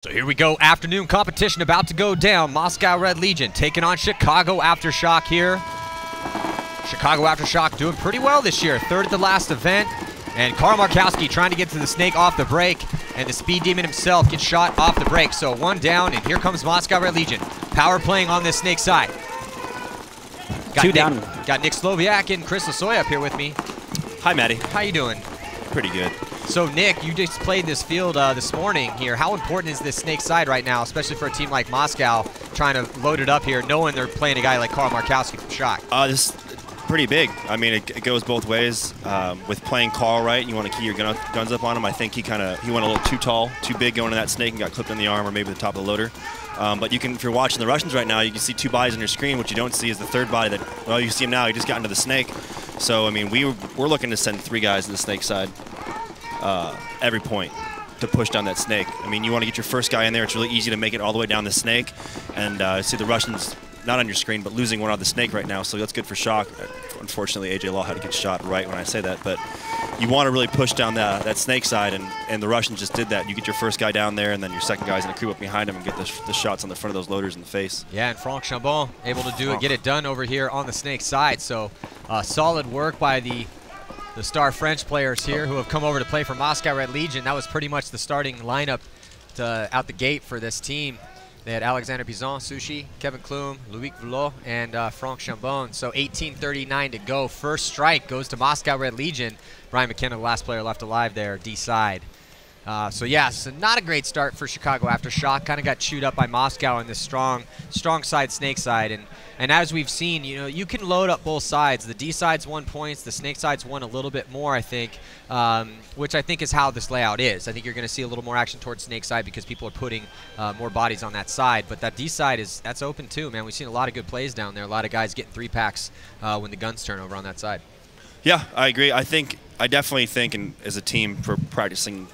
So here we go, afternoon competition about to go down. Moscow Red Legion taking on Chicago Aftershock here. Chicago Aftershock doing pretty well this year, third at the last event. And Karl Markowski trying to get to the snake off the break, and the Speed Demon himself gets shot off the break. So one down, and here comes Moscow Red Legion. Power playing on this snake side. Got Nick Sloviak and Chris Lasoy up here with me. Hi, Matty. How you doing? Pretty good. So Nick, you just played this field this morning here. How important is this snake side right now, especially for a team like Moscow trying to load it up here, knowing they're playing a guy like Karl Markowski from Shock? This is pretty big. I mean, it goes both ways. With playing Karl right, you want to key your guns up on him. I think he went a little too tall, too big going to that snake and got clipped in the arm or maybe the top of the loader. But if you're watching the Russians right now, you can see two bodies on your screen. What you don't see is the third body that, well, you see him now. He just got into the snake. So, I mean, we're looking to send three guys to the snake side every point to push down that snake. I mean, you want to get your first guy in there. It's really easy to make it all the way down the snake. And see the Russians, not on your screen, but losing one on the snake right now. So that's good for Shock. Unfortunately, AJ Law had to get shot right when I say that. But you want to really push down that snake side, and the Russians just did that. You get your first guy down there, and then your second guy's going to creep up behind him and get the shots on the front of those loaders in the face. Yeah, and Franck Chambon able to get it done over here on the snake side. So solid work by the star French players here who have come over to play for Moscow Red Legion. That was pretty much the starting lineup out the gate for this team. They had Alexander Bizon, Sushi, Kevin Klum, Loic Voulot, and Franck Chambon. So 18:39 to go. First strike goes to Moscow Red Legion. Brian McKenna, the last player left alive there, D side. So yeah, so not a great start for Chicago Aftershock. Kind of got chewed up by Moscow on this strong side, snake side. And as we've seen, you know, you can load up both sides. The D side's won points, the snake side's won a little bit more, I think, which I think is how this layout is. I think you're going to see a little more action towards snake side because people are putting more bodies on that side. But that D side that's open too, man. We've seen a lot of good plays down there. A lot of guys getting 3-packs when the guns turn over on that side. Yeah, I agree. I definitely think, and as a team, for practicing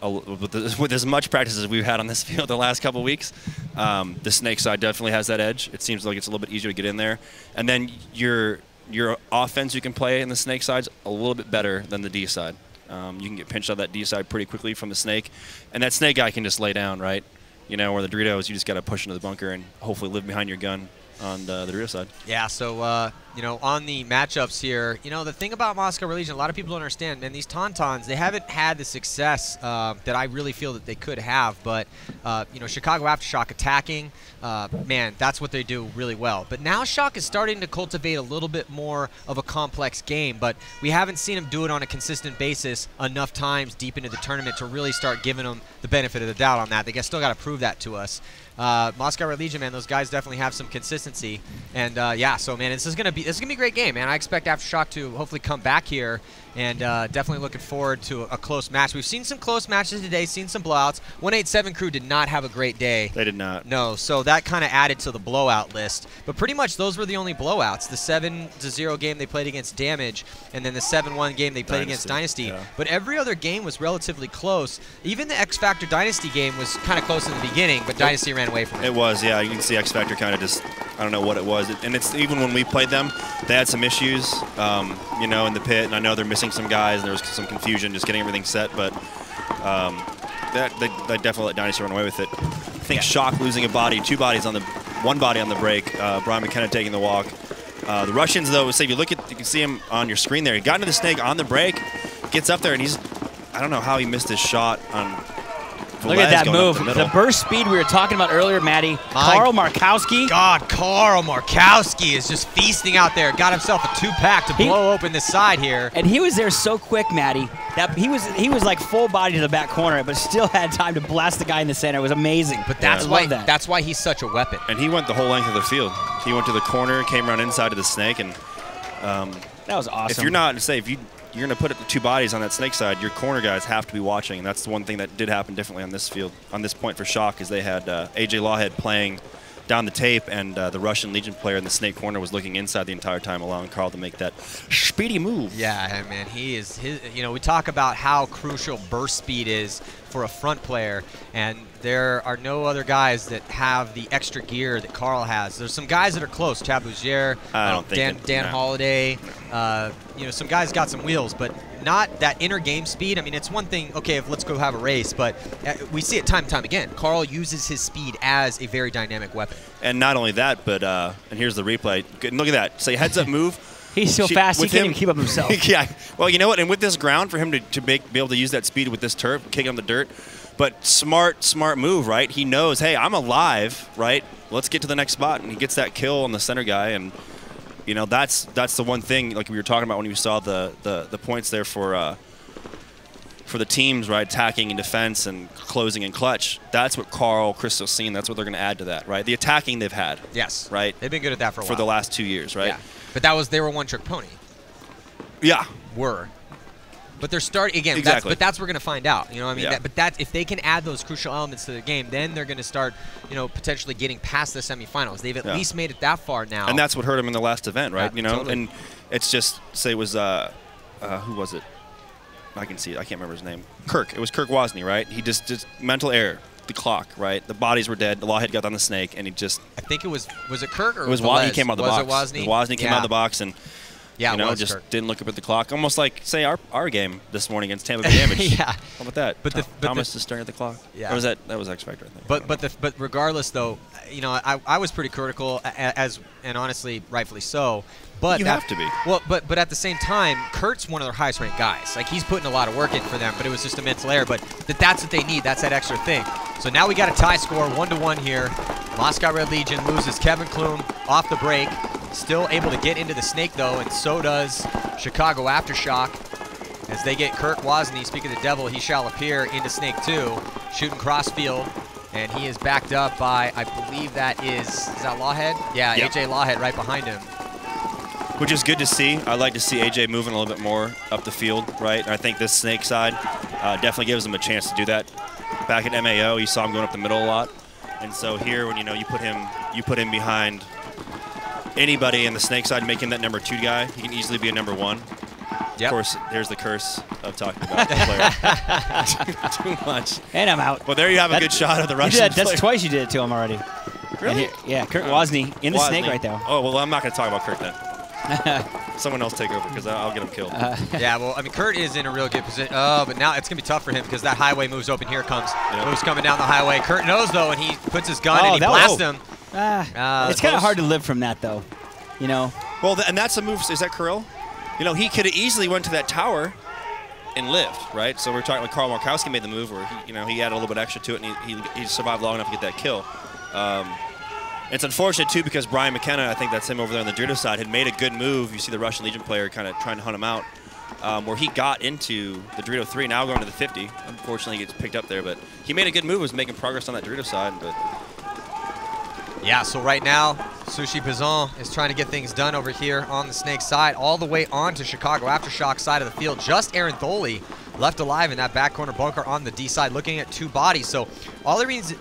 with as much practice as we've had on this field the last couple weeks, the snake side definitely has that edge. It seems like it's a little bit easier to get in there. And then your offense you can play in the snake side's a little bit better than the D side. You can get pinched on that D side pretty quickly from the snake. And that snake guy can just lay down, right? You know, where the Doritos, you just got to push into the bunker and hopefully live behind your gun on the Dorito side. Yeah, so, you know, on the matchups here, you know, the thing about Moscow Red Legion, a lot of people don't understand, man, these Tauntauns, they haven't had the success that I really feel that they could have. But, you know, Chicago Aftershock attacking, man, that's what they do really well. But now Shock is starting to cultivate a little bit more of a complex game, but we haven't seen them do it on a consistent basis enough times deep into the tournament to really start giving them the benefit of the doubt on that. They still got to prove that to us. Moscow Red Legion, man, those guys definitely have some consistency, and yeah, so man, this is gonna be a great game, man. I expect Aftershock to hopefully come back here, and definitely looking forward to a close match. We've seen some close matches today, seen some blowouts. 187 crew did not have a great day. They did not. No, so that kind of added to the blowout list. But pretty much those were the only blowouts. The 7-0 game they played against Damage, and then the 7-1 game they played against Dynasty. Yeah. But every other game was relatively close. Even the X Factor Dynasty game was kind of close in the beginning, but Dynasty ran away from it. It was, yeah. You can see X Factor kind of just, I don't know what it was. And it's even when we played them, they had some issues, you know, in the pit, and I know they're missing some guys, and there was some confusion just getting everything set, but they definitely let Dynasty run away with it. I think Shock losing a body, one body on the break, Brian McKenna taking the walk. The Russians, though, say if you can see him on your screen there. He got into the snake on the break, gets up there, and I don't know how he missed his shot on. Look at that move. The burst speed we were talking about earlier, Matty. Karl Markowski. God, Karl Markowski is just feasting out there. Got himself a 2-pack to blow open this side here. And he was there so quick, Matty. That he was like full body to the back corner, but still had time to blast the guy in the center. It was amazing. But that's why he's such a weapon. And he went the whole length of the field. He went to the corner, came around inside of the snake, and that was awesome. If you're not, say, if you're going to put up the two bodies on that snake side, your corner guys have to be watching. And that's the one thing that did happen differently on this field, on this point for Shock, is they had AJ Lawhead playing down the tape, and the Russian Legion player in the snake corner was looking inside the entire time, allowing Karl to make that speedy move. Yeah, man, you know, we talk about how crucial burst speed is for a front player, and there are no other guys that have the extra gear that Karl has. There's some guys that are close, Tabouzier, Dan Holiday, you know, some guys got some wheels, but not that inner game speed. I mean, it's one thing, okay, if let's go have a race, but we see it time and time again. Carl uses his speed as a very dynamic weapon. And not only that, but and here's the replay. Look at that. Say heads up move. He's so fast he can't even keep up himself. Yeah. Well, you know what? And with this ground, for him to be able to use that speed with this turf, kicking on the dirt, but smart move, right? He knows, hey, I'm alive, right? Let's get to the next spot, and he gets that kill on the center guy, and you know that's the one thing like we were talking about when you saw the points there for the teams, right? Attacking and defense and closing and clutch. That's what Carl, Crystal's seen. That's what they're going to add to that, right? The attacking they've had. Yes. Right. They've been good at that for a while. For the last 2 years, right? Yeah. But they were one-trick pony. Yeah. But they're starting again. Exactly. But that's what we're going to find out. You know what I mean? Yeah. If they can add those crucial elements to the game, then they're going to start, potentially getting past the semifinals. They've at least made it that far now. And that's what hurt them in the last event, right? Totally. And it's just say it was who was it? I can see it. I can't remember his name. Kirk. It was Kirk Wozni, right? He just mental error. The clock, right? The bodies were dead. The Lawhead got on the snake, and he just. I think it was it Kirk or it was Wozni? He came out of the box. Was it Wozni? Wozni came out of the box and. Yeah, just Kirk. didn't look up at the clock. Almost like, say, our game this morning against Tampa Bay Damage. Yeah. How about that? But Thomas just staring at the clock. Yeah. Or was that was X Factor, I think. But regardless, though, I was pretty critical, and honestly, rightfully so. But you have to be. Well, but at the same time, Kurt's one of their highest ranked guys. Like, he's putting a lot of work in for them, but it was just a mental error. But that's what they need. That's that extra thing. So now we got a tie score, 1-1 here. Moscow Red Legion loses Kevin Klum off the break. Still able to get into the snake, though, and so does Chicago Aftershock. As they get Kirk Wozni, speak of the devil, he shall appear into snake 2, shooting crossfield. And he is backed up by, I believe that is that Lawhead? Yeah, yep. AJ Lawhead right behind him. Which is good to see. I like to see AJ moving a little bit more up the field, right? And I think this snake side definitely gives him a chance to do that. Back at MAO, you saw him going up the middle a lot, and so here, when you put him behind anybody in the snake side, making that number 2 guy, he can easily be a number 1. Yep. Of course, there's the curse of talking about the player too much. And I'm out. Well, there you have a good shot of the Russian player. That's twice you did it to him already. Really? Yeah, Kirk Wozni in the snake right there. Oh, well, I'm not going to talk about Kirk then. Someone else take over because I'll get him killed. Yeah, well, I mean, Kurt is in a real good position. Oh, but now it's going to be tough for him because that highway moves open. Here it comes. Yep. Moves coming down the highway. Kurt knows, though, and he puts his gun and he blasts him. It's kind of hard to live from that, though. Well, and that's a move. Is that Kirill? He could have easily went to that tower and lived, right? So we're talking like Carl Markowski made the move where he added a little bit extra to it, and he survived long enough to get that kill. It's unfortunate, too, because Brian McKenna, I think that's him over there on the Dorito side, had made a good move. You see the Russian Legion player kind of trying to hunt him out, where he got into the Dorito 3, now going to the 50. Unfortunately, he gets picked up there, but he made a good move, was making progress on that Dorito side. But yeah, so right now, Sushi Pizon is trying to get things done over here on the snake side, all the way on to Chicago Aftershock side of the field. Just Aaron Tholey left alive in that back corner bunker on the D side, looking at 2 bodies. So all it means,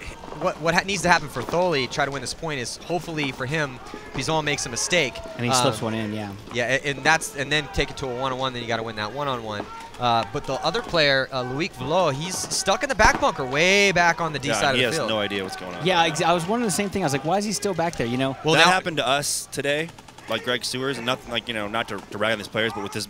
what needs to happen for Tholey, try to win this point, is hopefully for him, Pizon makes a mistake. And he slips one in, yeah. Yeah, and then take it to a 1-on-1, then you got to win that 1-on-1. But the other player, Loic Villot, he's stuck in the back bunker, way back on the D side of the field. He has no idea what's going on. Yeah, I was wondering the same thing. I was like, why is he still back there? Well, that happened to us today, like Greg Sewers, and nothing like not to rag on these players, but with this,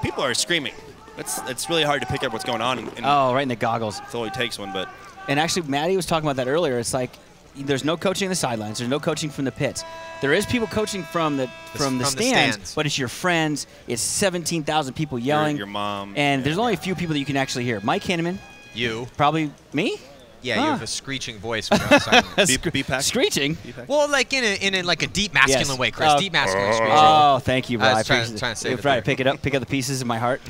people are screaming. It's really hard to pick up what's going on. And right in the goggles. Tholey takes one, but. And actually, Maddie was talking about that earlier. It's like there's no coaching in the sidelines. There's no coaching from the pits. There is people coaching from the stands, but it's your friends. It's 17,000 people yelling. Your mom. And there's only a few people that you can actually hear. Mike Hinneman. You. Probably me? Yeah, you have a screeching voice. From outside. Screeching? Well, like in like a deep masculine way, Chris. Deep masculine screeching. Oh, thank you, bro. I was trying to say it. Right, pick up the pieces of my heart.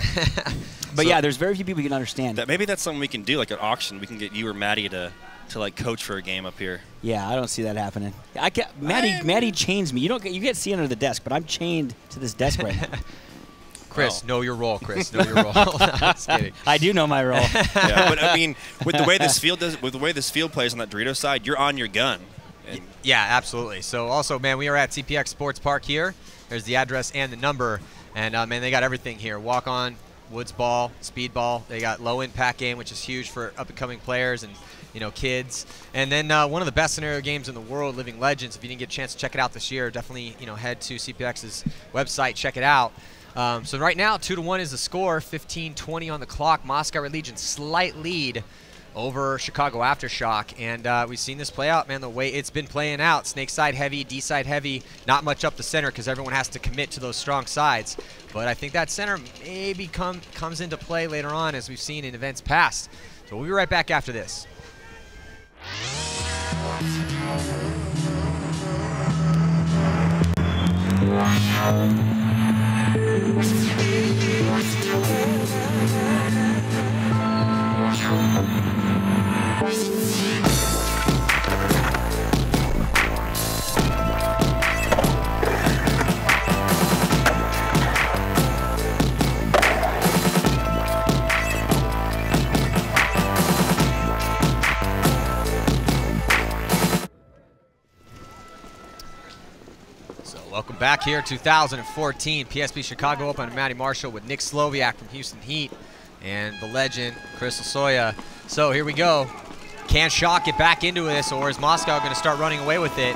But yeah, there's very few people you can understand. Maybe that's something we can do, like an auction. We can get you or Maddie to like coach for a game up here. Yeah, I don't see that happening. Maddie chains me. You get to see under the desk, but I'm chained to this desk right now. Chris, know your role, Chris. Know your role. Just kidding. I do know my role. Yeah, but I mean, with the way this field plays on that Dorito side, you're on your gun. Yeah, absolutely. So also, man, we are at CPX Sports Park here. There's the address and the number, and man, they got everything here. Walk on, woods ball, speed ball. They got low impact game, which is huge for up and coming players and kids. And then one of the best scenario games in the world, Living Legends. If you didn't get a chance to check it out this year, definitely head to CPX's website, check it out. So right now, 2-1 is the score, 15:20 on the clock. Moscow Red Legion slight lead over Chicago Aftershock, and we've seen this play out, man, the way it's been playing out. Snake side heavy, D side heavy, not much up the center because everyone has to commit to those strong sides. But I think that center maybe comes into play later on, as we've seen in events past. So we'll be right back after this. Welcome back here, 2014 PSP Chicago Open. Matty Marshall with Nick Sloviak from Houston Heat and the legend Chris Lasoya. So here we go. Can Shock get back into this, or is Moscow going to start running away with it?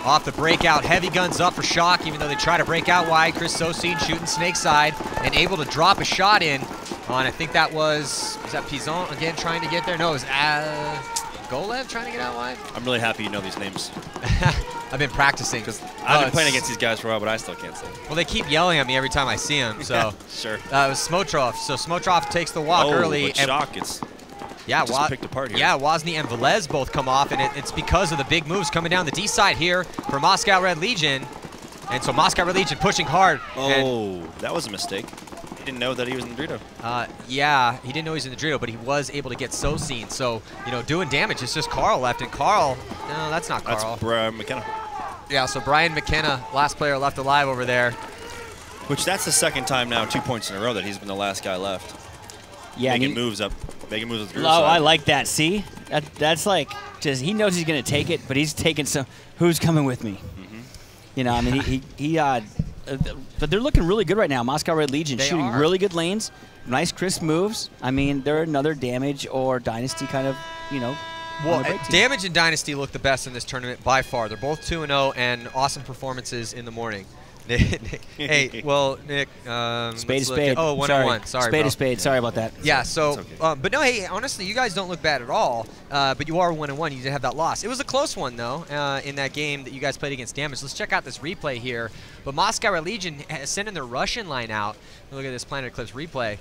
Off the breakout, heavy guns up for Shock, even though they try to break out wide. Chris Sosine shooting snake side and able to drop a shot in on, I think that was that Pizon again trying to get there? No, it was Golev trying to get out wide? I'm really happy you know these names. I've been practicing. Because I've been playing against these guys for a while, but I still can't say. Well, they keep yelling at me every time I see them. So yeah, sure. It was Smotrov. So Smotrov takes the walk early. But Shock, it's just picked apart here. Yeah, Wozni and Velez both come off, and it's because of the big moves coming down the D side here for Moscow Red Legion. And so Moscow Red Legion pushing hard. Oh, that was a mistake. He didn't know that he was in the Dorito. Yeah, he didn't know he was in the Dorito, but he was able to get Sosine. So, you know, doing damage. It's just Carl left, and Carl, no, that's not Carl. That's Brian McKenna. Yeah, so Brian McKenna, last player left alive over there. Which that's the second time now, 2 points in a row, that he's been the last guy left. Yeah, making moves up. Making moves with the side. I like that. See? That's like, just he knows he's going to take it, but he's taking some, who's coming with me? Mm-hmm. You know, I mean, but they're looking really good right now. Moscow Red Legion shooting really good lanes, nice crisp moves. I mean, they're another Damage or Dynasty kind of, you know. Well, Damage and Dynasty look the best in this tournament by far. They're both 2-0 and awesome performances in the morning. Nick, hey, well, Nick. Spade to spade. Oh, 1-1. Sorry, spade to spade. Sorry about that. Yeah, so, okay. But no, hey, honestly, you guys don't look bad at all. But you are 1-1. You didn't have that loss. It was a close one, though, in that game that you guys played against Damage. Let's check out this replay here. But Moscow Red Legion sending their Russian line out. Look at this Planet Eclipse replay.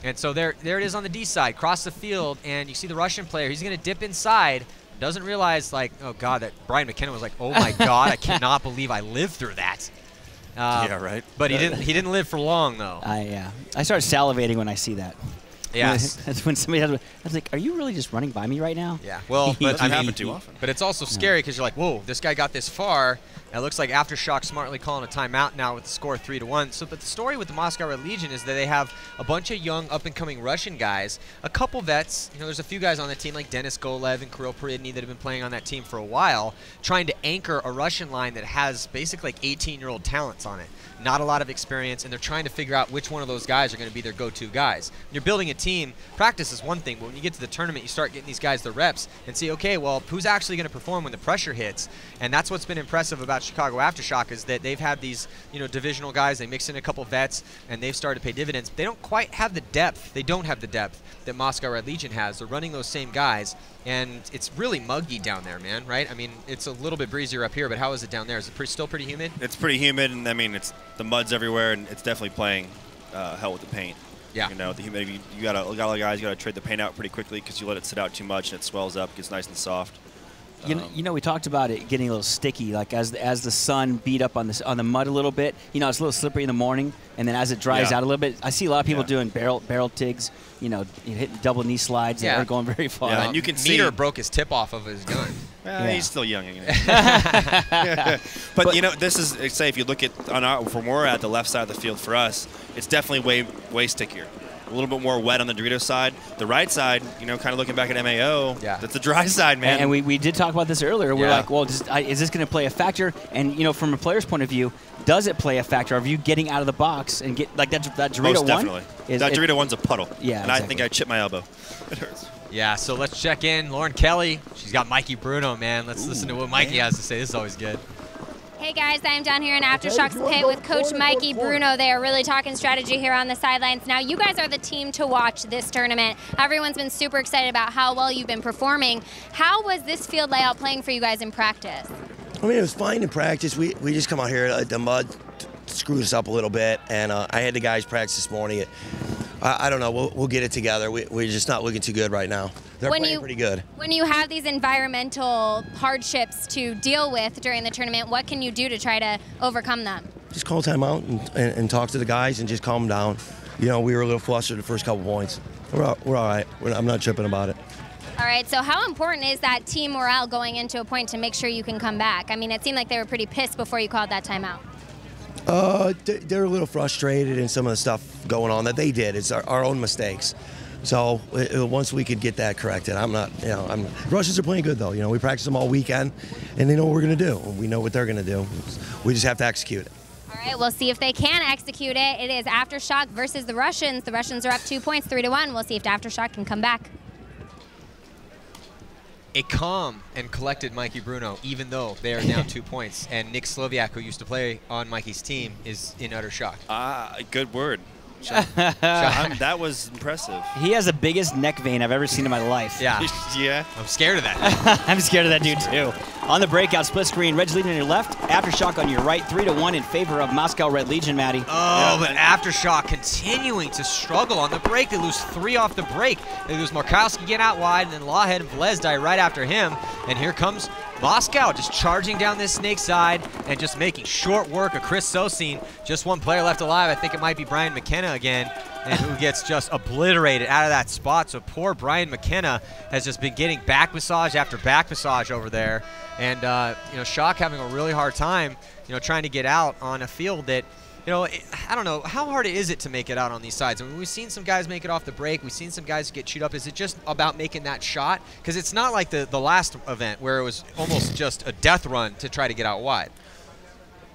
And so there it is on the D side, cross the field, and you see the Russian player. He's going to dip inside. Doesn't realize, like, oh, God, that Brian McKenna was like, oh, my God, I cannot believe I lived through that. Yeah, right. But he didn't live for long, though. I started salivating when I see that. Yes. That's when somebody I was like, are you really just running by me right now? Yeah. Well, but doesn't happen too often. But it's also scary because you're like, whoa, this guy got this far. And it looks like Aftershock smartly calling a timeout now with the score 3-1. So, but the story with the Moscow Red Legion is that they have a bunch of young, up-and-coming Russian guys, a couple vets. You know, there's a few guys on the team like Denis Golev and Kirill Peridny that have been playing on that team for a while, trying to anchor a Russian line that has basically like 18-year-old talents on it. Not a lot of experience, and they're trying to figure out which one of those guys are going to be their go-to guys. When you're building a team, practice is one thing, but when you get to the tournament, you start getting these guys the reps and see, okay, well, who's actually going to perform when the pressure hits? And that's what's been impressive about Chicago Aftershock is that they've had these, you know, divisional guys. They mix in a couple vets, and they've started to pay dividends. They don't quite have the depth. They don't have the depth that Moscow Red Legion has. They're running those same guys, and it's really muggy down there, man, right? I mean, it's a little bit breezier up here, but how is it down there? Is it still pretty humid? It's pretty humid, and I mean, the mud's everywhere, and it's definitely playing hell with the paint. Yeah. You know, the humidity, you got a lot of guys, you got to trade the paint out pretty quickly because you let it sit out too much and it swells up, gets nice and soft. You know, we talked about it getting a little sticky, like as the sun beat up on the mud a little bit. You know, it's a little slippery in the morning, and then as it dries out a little bit, I see a lot of people doing barrel tigs. You know, hitting double knee slides that are going very far. Yeah, and you can see Meter broke his tip off of his gun. He's still young. But you know, this is, say if you look at from where we're at the left side of the field for us, it's definitely way stickier. A little bit more wet on the Dorito side. The right side, you know, kind of looking back at MAO, that's the dry side, man. And we did talk about this earlier. We're like, well, is this going to play a factor? And, you know, from a player's point of view, does it play a factor? Are you getting out of the box and get, like that Dorito Most one? definitely. That Dorito one's a puddle. Yeah, and I think I chipped my elbow. It hurts. Yeah, so let's check in. Lauren Kelly, she's got Mikey Bruno, man. Let's listen to what Mikey has to say. This is always good. Hey guys, I'm down here in Aftershock's pit with Coach Mikey Bruno. They are really talking strategy here on the sidelines. Now, you guys are the team to watch this tournament. Everyone's been super excited about how well you've been performing. How was this field layout playing for you guys in practice? I mean, it was fine in practice. We just come out here, the mud screwed us up a little bit, and I had the guys practice this morning. I don't know. We'll get it together. We're just not looking too good right now. They're playing pretty good. When you have these environmental hardships to deal with during the tournament, what can you do to try to overcome them? Just call timeout and talk to the guys and just calm them down. You know, we were a little flustered the first couple points. We're all right. I'm not tripping about it. All right, so how important is that team morale going into a point to make sure you can come back? I mean, it seemed like they were pretty pissed before you called that timeout. They're a little frustrated in some of the stuff going on that they did. It's our own mistakes. So once we could get that corrected, Russians are playing good though. You know, we practice them all weekend, and they know what we're going to do. We know what they're going to do. We just have to execute it. All right, we'll see if they can execute it. It is Aftershock versus the Russians. The Russians are up 2 points, 3-1. We'll see if Aftershock can come back. A calm and collected Mikey Bruno, even though they are down 2 points. And Nick Sloviak, who used to play on Mikey's team, is in utter shock. Good word. That was impressive. He has the biggest neck vein I've ever seen in my life. Yeah. Yeah. I'm scared of that. I'm scared of that dude, too. On the breakout, split screen, Red's leading on your left, Aftershock on your right, 3-1 in favor of Moscow Red Legion, Maddie. Oh, but Aftershock continuing to struggle on the break. They lose 3 off the break. They lose Markowski getting out wide, and then Lawhead and Vlezdai right after him. And here comes Moscow just charging down this snake side and just making short work of Chris Sosine. Just one player left alive. I think it might be Brian McKenna again, and who gets just obliterated out of that spot. So poor Brian McKenna has just been getting back massage after back massage over there. And, you know, Shock having a really hard time, you know, trying to get out on a field that, you know, I don't know, how hard is it to make it out on these sides? I mean, we've seen some guys make it off the break. We've seen some guys get chewed up. Is it just about making that shot? Because it's not like the last event where it was almost just a death run to try to get out wide.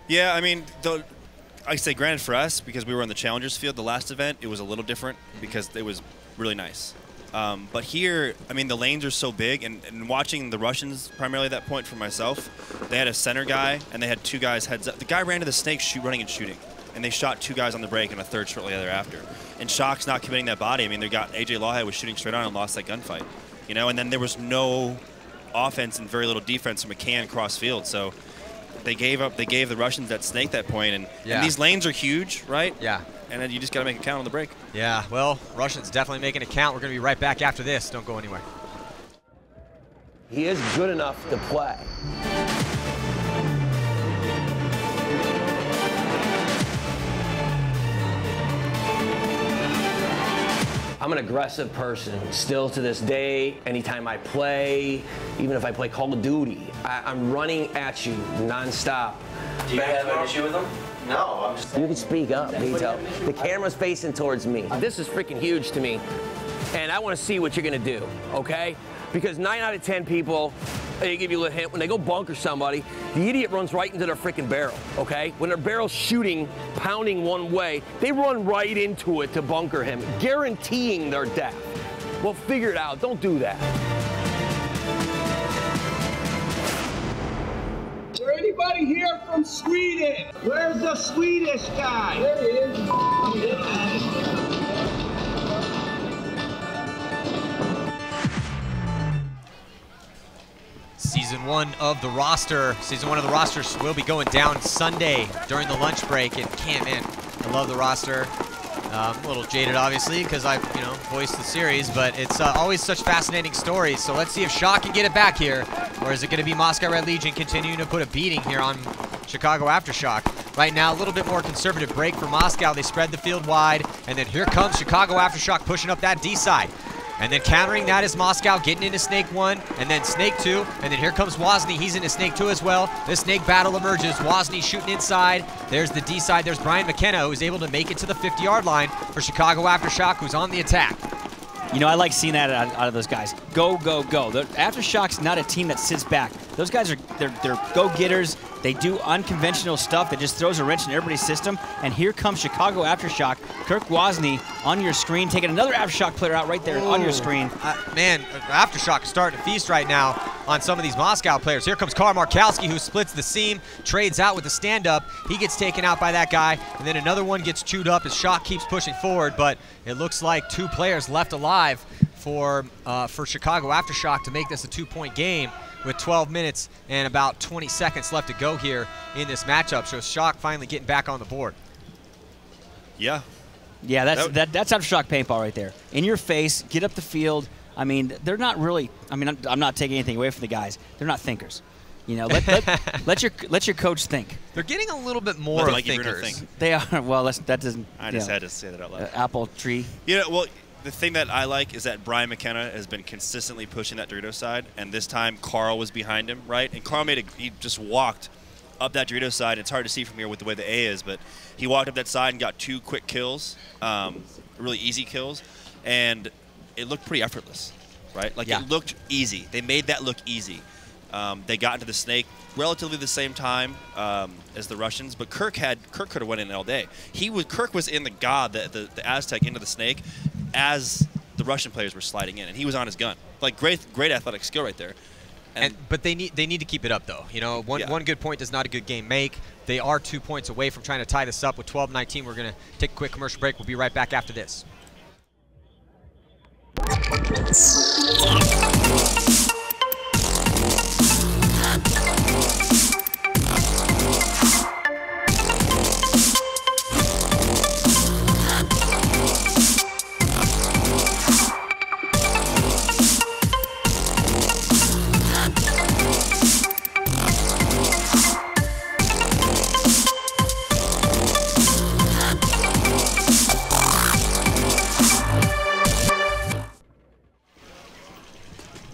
Yeah, I mean, I say granted for us, because we were on the Challengers field, the last event, it was a little different because it was really nice. But here, I mean, the lanes are so big, and watching the Russians, primarily at that point for myself, they had a center guy, and they had 2 guys heads up. The guy ran to the snake running and shooting, and they shot 2 guys on the break and a third shortly thereafter. And Shock's not committing that body. I mean, they got AJ Lawhead was shooting straight on and lost that gunfight, you know, and then there was no offense and very little defense from McCann cross field. So they gave the Russians that snake that point, and these lanes are huge, right? Yeah. And then you just got to make it count on the break. Yeah, well, Russians definitely making it count. We're going to be right back after this. Don't go anywhere. He is good enough to play. I'm an aggressive person, still to this day. Anytime I play, even if I play Call of Duty, I'm running at you nonstop. Do you have an issue with them? No, I'm just... You can speak up, Vito. The camera's facing towards me. This is freaking huge to me, and I want to see what you're going to do, okay? Because 9 out of 10 people, they give you a little hint, when they go bunker somebody, the idiot runs right into their freaking barrel, okay? When their barrel's shooting, pounding one way, they run right into it to bunker him, guaranteeing their death. Well, figure it out. Don't do that. Is there anybody here from Sweden? Where's the Swedish guy? There he is. Season one of the roster will be going down Sunday during the lunch break. And man, I love the roster. A little jaded, obviously, because I've voiced the series, but it's always such fascinating stories. So let's see if Shock can get it back here, or is it going to be Moscow Red Legion continuing to put a beating here on Chicago Aftershock? Right now, a little bit more conservative break for Moscow. They spread the field wide, and then here comes Chicago Aftershock pushing up that D side. And then countering that is Moscow getting into Snake 1, and then Snake 2, and then here comes Wozni. He's into Snake 2 as well. The Snake battle emerges. Wozni shooting inside. There's the D side. There's Brian McKenna, who's able to make it to the 50-yard line for Chicago Aftershock, who's on the attack. You know, I like seeing that out of those guys. Go, go, go. Aftershock's not a team that sits back. Those guys they're go-getters. They do unconventional stuff that just throws a wrench in everybody's system. And here comes Chicago Aftershock. Kirk Wozni on your screen, taking another Aftershock player out right there on your screen. Man, Aftershock is starting to feast right now. on some of these Moscow players. Here comes Karl Markowski, who splits the seam, trades out with the stand-up. He gets taken out by that guy, and then another one gets chewed up as Shock keeps pushing forward, but it looks like 2 players left alive for Chicago Aftershock to make this a 2-point game with 12 minutes and about 20 seconds left to go here in this matchup. So Shock finally getting back on the board. Yeah. Yeah, that's Aftershock paintball right there. In your face, get up the field. I mean, they're not really. I mean, I'm not taking anything away from the guys. They're not thinkers. You know, let your coach think. They're getting a little bit more of thinkers. They are. Well, that doesn't. I just had to say that out loud. Apple tree. You know, well, the thing that I like is that Brian McKenna has been consistently pushing that Dorito side, and this time Carl was behind him, right? And Carl he just walked up that Dorito side. It's hard to see from here with the way the A is, but he walked up that side and got 2 quick kills, really easy kills, and it looked pretty effortless, right? Like it looked easy. They made that look easy. They got into the snake relatively the same time as the Russians, but Kirk could have went in all day. Kirk was in the God, the Aztec into the snake as the Russian players were sliding in, and he was on his gun. Like great athletic skill right there. But they need to keep it up, though. You know, one good point does not a good game make. They are 2 points away from trying to tie this up with 12-19. We're going to take a quick commercial break. We'll be right back after this.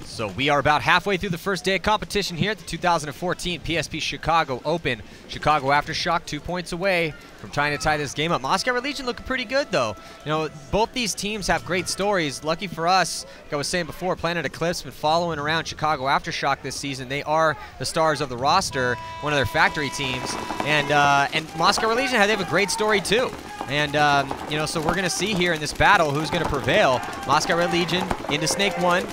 So we are about halfway through the first day of competition here at the 2014 PSP Chicago Open. Chicago Aftershock 2 points away from trying to tie this game up. Moscow Red Legion looking pretty good, though. You know, both these teams have great stories. Lucky for us, like I was saying before, Planet Eclipse been following around Chicago Aftershock this season. They are the stars of the roster, one of their factory teams. And Moscow Red Legion, they have a great story, too. And, you know, so we're going to see here in this battle who's going to prevail. Moscow Red Legion into Snake 1.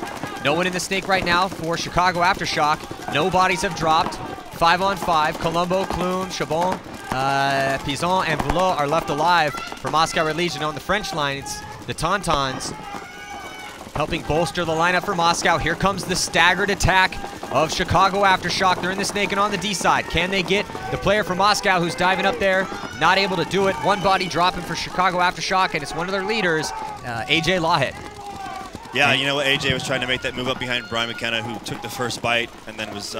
No one in the snake right now for Chicago Aftershock. No bodies have dropped. 5-on-5. Colombo, Clune, Chabon, Pizon, and Boulot are left alive for Moscow Red Legion. On the French line, it's the Tauntauns helping bolster the lineup for Moscow. Here comes the staggered attack of Chicago Aftershock. They're in the snake and on the D side. Can they get the player from Moscow who's diving up there? Not able to do it. One body dropping for Chicago Aftershock, and it's one of their leaders, AJ Lawhead. Yeah, you know what? AJ was trying to make that move up behind Brian McKenna, who took the first bite and then was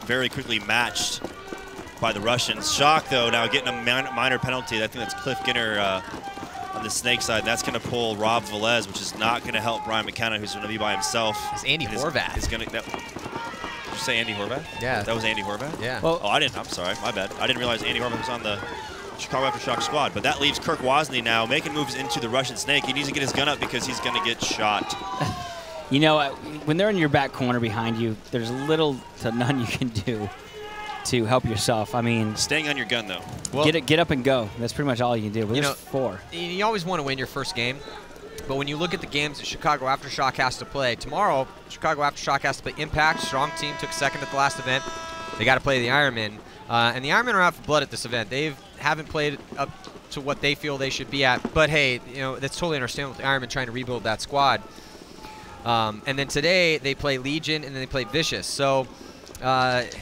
very quickly matched by the Russians. Shock, though, now getting a minor penalty. I think that's Cliff Ginner on the snake side. That's going to pull Rob Velez, which is not going to help Brian McKenna, who's going to be by himself. It's Andy Horvath. Did you say Andy Horvath? Yeah. That was Andy Horvath? Yeah. Well, oh, I didn't. I'm sorry. My bad. I didn't realize Andy Horvath was on the Chicago Aftershock squad, but that leaves Kirk Wozni now making moves into the Russian snake. He needs to get his gun up because he's going to get shot. You know, when they're in your back corner behind you, there's little to none you can do to help yourself. I mean, staying on your gun though. Well, get up and go. That's pretty much all you can do. But you know, 4. You always want to win your first game, but when you look at the games that Chicago Aftershock has to play tomorrow, Chicago Aftershock has to play Impact. Strong team, took second at the last event. They got to play the Ironmen, and the Ironmen are out for blood at this event. They haven't played up to what they feel they should be at. But hey, you know, that's totally understandable with the Ironmen trying to rebuild that squad. And then today they play Legion and then they play Vicious. So,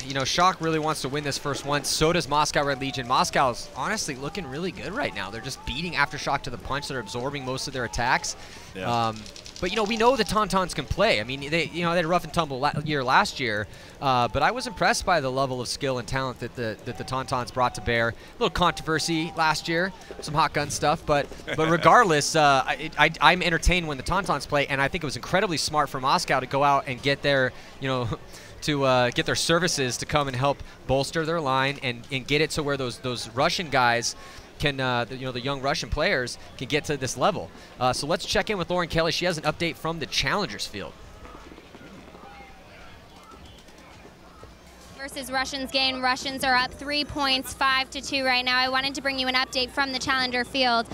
you know, Shock really wants to win this first one. So does Moscow Red Legion. Moscow's honestly looking really good right now. They're just beating Aftershock to the punch. They're absorbing most of their attacks. Yeah. But, you know, we know the Tauntauns can play. I mean, they had a rough and tumble year last year. But I was impressed by the level of skill and talent that the Tauntauns brought to bear. A little controversy last year, some hot gun stuff. But regardless, I'm entertained when the Tauntauns play. And I think it was incredibly smart for Moscow to go out and get their, you know, to get their services to come and help bolster their line and get it to where those Russian guys can, you know, the young Russian players can get to this level. So let's check in with Lauren Kelly. She has an update from the Challengers field. versus Russians game. Russians are up 3 points, 5-2 right now. I wanted to bring you an update from the Challenger field.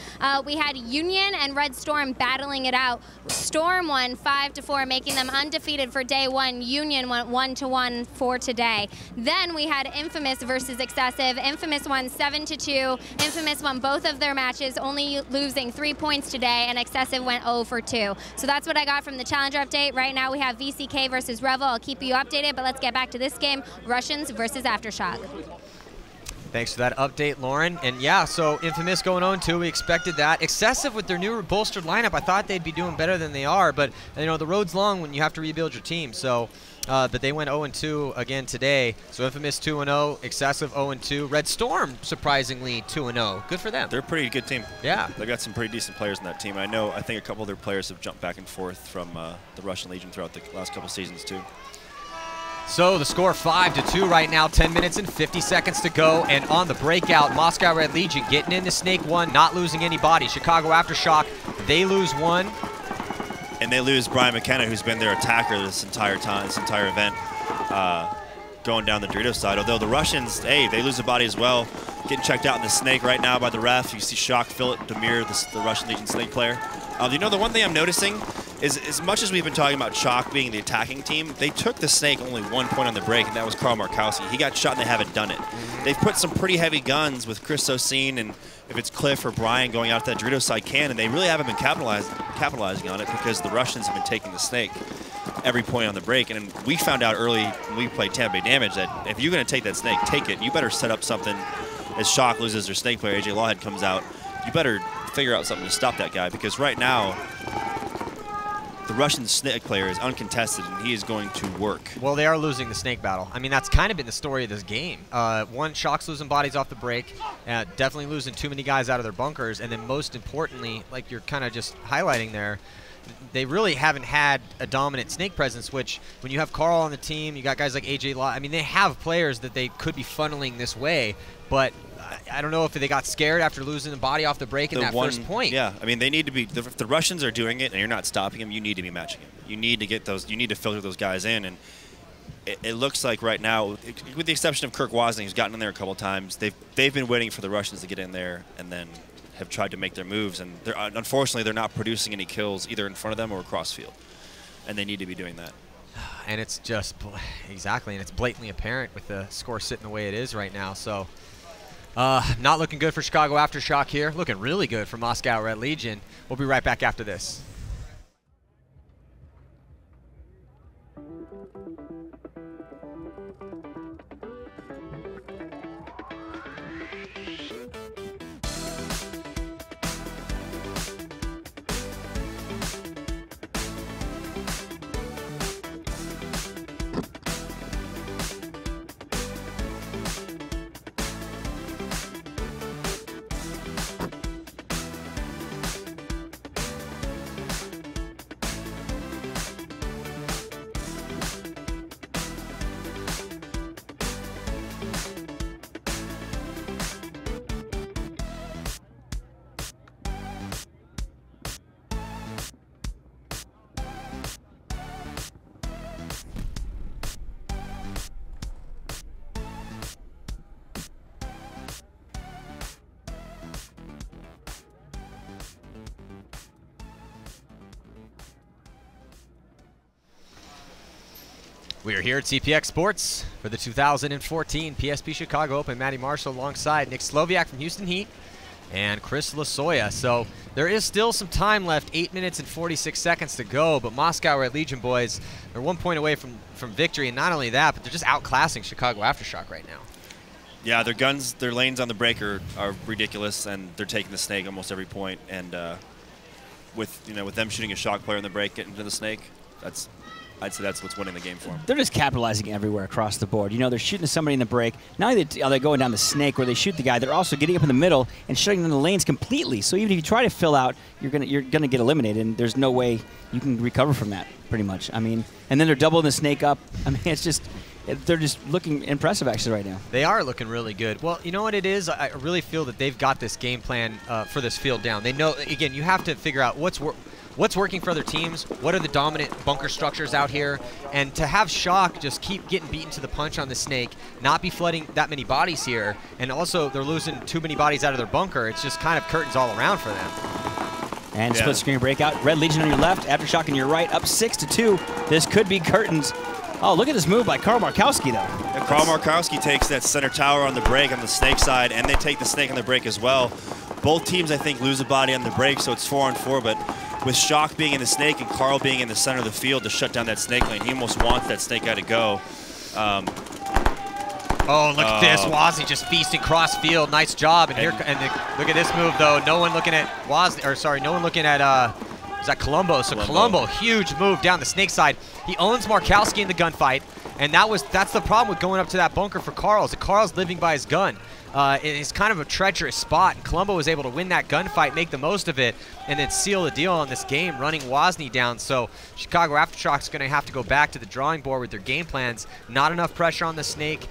We had Union and Red Storm battling it out. Storm won 5-4, making them undefeated for day one. Union went 1-1 for today. Then we had Infamous versus Excessive. Infamous won 7-2. Infamous won both of their matches, only losing 3 points today, and Excessive went 0-2. So that's what I got from the Challenger update. Right now we have VCK versus Revel. I'll keep you updated, but let's get back to this game, Russians versus Aftershock. Thanks for that update, Lauren. And yeah, so Infamous going 0-2, we expected that. Excessive with their new bolstered lineup, I thought they'd be doing better than they are, but you know, the road's long when you have to rebuild your team. So, but they went 0-2 again today. So Infamous 2-0, Excessive 0-2. Red Storm, surprisingly, 2-0. Good for them. They're a pretty good team. Yeah. They've got some pretty decent players in that team. I think a couple of their players have jumped back and forth from the Russian Legion throughout the last couple seasons, too. So the score 5-2 right now, 10 minutes and 50 seconds to go. And on the breakout, Moscow Red Legion getting into Snake 1, not losing any bodies. Chicago Aftershock, they lose 1. And they lose Brian McKenna, who's been their attacker this entire time, this entire event, going down the Doritos side. Although the Russians, hey, they lose a body as well. Getting checked out in the Snake right now by the ref. You see Shock, Philip, Demir, the Russian Legion Snake player. You know, the one thing I'm noticing is, as much as we've been talking about Shock being the attacking team, they took the Snake only 1 point on the break, and that was Carl Markowski. He got shot and they haven't done it. They've put some pretty heavy guns with Chris Sosine, and if it's Cliff or Brian going out to that Doritos side cannon, they really haven't been capitalizing on it because the Russians have been taking the Snake every point on the break. And we found out early when we played Tampa Bay Damage that if you're going to take that Snake, take it. You better set up something. As Shock loses their Snake player, AJ Lawhead comes out, you better figure out something to stop that guy, because right now the Russian Snake player is uncontested and he is going to work. Well, they are losing the Snake battle. I mean, that's kind of been the story of this game. One, Shock's losing bodies off the break, definitely losing too many guys out of their bunkers, and then most importantly, like you're kind of just highlighting there, they really haven't had a dominant Snake presence, which when you have Carl on the team, you got guys like AJ Law. I mean, they have players that they could be funneling this way, but I don't know if they got scared after losing the body off the break in that first point. Yeah, I mean, they need to be, if the Russians are doing it and you're not stopping them, you need to be matching them. You need to get those, you need to filter those guys in, and it looks like right now, with the exception of Kirk Wozniak, who's gotten in there a couple times, they've been waiting for the Russians to get in there and then have tried to make their moves, and unfortunately they're not producing any kills either in front of them or across field, and they need to be doing that. And it's just, exactly, and it's blatantly apparent with the score sitting the way it is right now. So not looking good for Chicago Aftershock here. Looking really good for Moscow Red Legion. We'll be right back after this. We are here at CPX Sports for the 2014 PSP Chicago Open. Matty Marshall alongside Nick Sloviak from Houston Heat and Chris Lasoya. So there is still some time left, 8 minutes and 46 seconds to go, but Moscow Red Legion boys, they're 1 point away from victory, and not only that, but they're just outclassing Chicago Aftershock right now. Yeah, their guns, their lanes on the break are ridiculous, and they're taking the Snake almost every point. And with them shooting a Shock player in the break, getting to the Snake, I'd say that's what's winning the game for them. They're just capitalizing everywhere across the board. You know, they're shooting somebody in the break. Not only are they going down the Snake where they shoot the guy, they're also getting up in the middle and shutting down the lanes completely. So even if you try to fill out, you're gonna get eliminated, and there's no way you can recover from that, pretty much. I mean, and then they're doubling the Snake up. I mean, it's just, they're just looking impressive actually right now. They are looking really good. Well, you know what it is? I really feel that they've got this game plan for this field down. They know, again, you have to figure out what's working for other teams, what are the dominant bunker structures out here, and to have Shock just keep getting beaten to the punch on the Snake, not be flooding that many bodies here, and also they're losing too many bodies out of their bunker. It's just kind of curtains all around for them. And split screen breakout. Red Legion on your left, Aftershock on your right, up 6-2. This could be curtains. Oh, look at this move by Karl Markowski, though. And Karl Markowski takes that center tower on the break on the Snake side, and they take the Snake on the break as well. Both teams, I think, lose a body on the break, so it's 4-on-4, but with Shock being in the Snake and Karl being in the center of the field to shut down that Snake lane, he almost wants that Snake guy to go. Oh, look at this. Wozni just feasting cross field. Nice job. And look at this move, though. No one looking at Wozni, or sorry, no one looking at, is that Colombo? So Colombo, huge move down the Snake side. He owns Markowski in the gunfight, and that's the problem with going up to that bunker for Karl, is that Karl's living by his gun. It's kind of a treacherous spot, and Colombo was able to win that gunfight, make the most of it, and then seal the deal on this game, running Wozni down. So Chicago Aftershock's going to have to go back to the drawing board with their game plans. Not enough pressure on the Snake.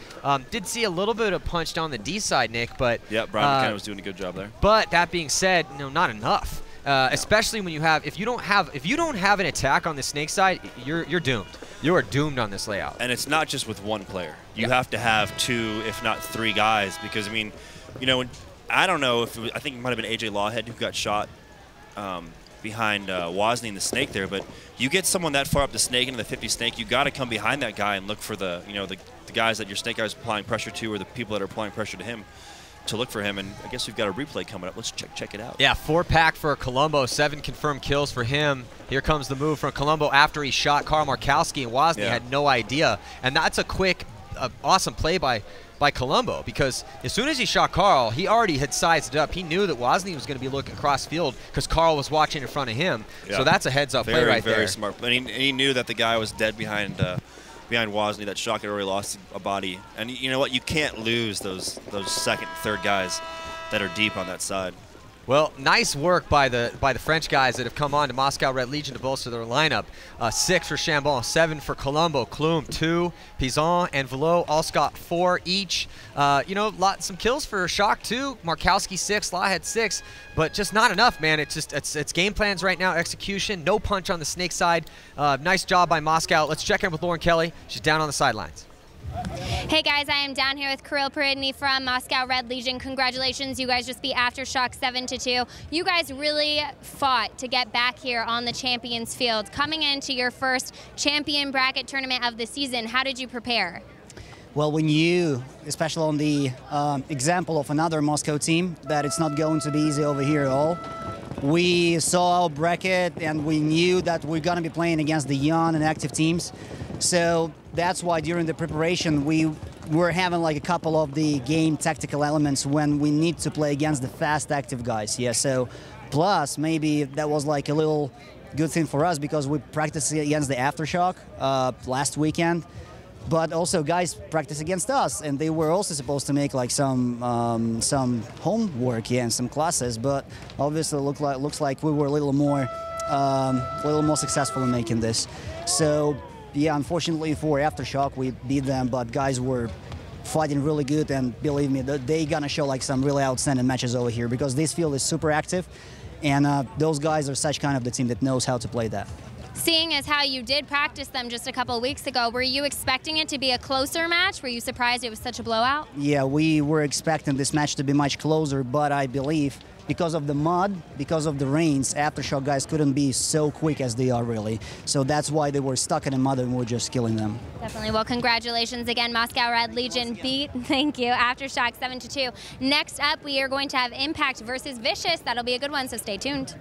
Did see a little bit of punch down the D side, Nick, but yeah, Brian McKenna was doing a good job there. But that being said, not enough. Especially when if you don't have an attack on the Snake side, you're doomed. You are doomed on this layout. And it's not just with one player. You have to have 2, if not 3 guys, because I mean, I don't know if I think it might have been AJ Lawhead who got shot behind Wozni and the Snake there, but you get someone that far up the Snake into the 50 Snake, you got to come behind that guy and look for the guys that your Snake guy is applying pressure to, or the people that are applying pressure to him, to look for him. And I guess we've got a replay coming up. Let's check it out. Yeah, 4-pack for Colombo, 7 confirmed kills for him. Here comes the move from Colombo after he shot Karl Markowski, and Wozni had no idea. And that's a quick, awesome play by Colombo, because as soon as he shot Karl, he already had sized it up. He knew that Wozni was going to be looking cross field because Karl was watching in front of him. Yeah. So that's a heads-up play right there. Very smart. And he knew that the guy was dead behind Wozni, that Shock had already lost a body. And you know what? You can't lose those second and third guys that are deep on that side. Well, nice work by the French guys that have come on to Moscow Red Legion to bolster their lineup. 6 for Chambon, 7 for Colombo, Klum 2, Pizan and Velo all got 4 each. Some kills for Shock too. Markowski 6, Lawhead 6, but just not enough, man. It's game plans right now, execution, no punch on the Snake side. Nice job by Moscow. Let's check in with Lauren Kelly. She's down on the sidelines. Hey guys, I am down here with Kirill Peridny from Moscow Red Legion. Congratulations, you guys just beat Aftershock 7-2. You guys really fought to get back here on the Champions Field. Coming into your first champion bracket tournament of the season, how did you prepare? Well, we knew, especially on the example of another Moscow team, that it's not going to be easy over here at all. We saw our bracket and we knew that we're going to be playing against the young and active teams. So that's why during the preparation we were having like a couple of the game tactical elements when we need to play against the fast active guys. Yeah, so plus maybe that was like a little good thing for us because we practiced against the Aftershock last weekend. But also guys practice against us, and they were also supposed to make like some homework, and some classes. But obviously, looks like we were a little more successful in making this. So yeah, unfortunately for Aftershock, we beat them, but guys were fighting really good, and believe me, they gonna show like some really outstanding matches over here because this field is super active, and those guys are such kind of the team that knows how to play that. Seeing as how you did practice them just a couple of weeks ago, were you expecting it to be a closer match? Were you surprised it was such a blowout? Yeah, we were expecting this match to be much closer, but I believe because of the mud, because of the rains, Aftershock guys couldn't be so quick as they are really. So that's why they were stuck in the mud and we were just killing them. Definitely. Well, congratulations again, Moscow Red Legion beat, thank you, Aftershock 7-2. Next up, we are going to have Impact versus Vicious. That'll be a good one, so stay tuned.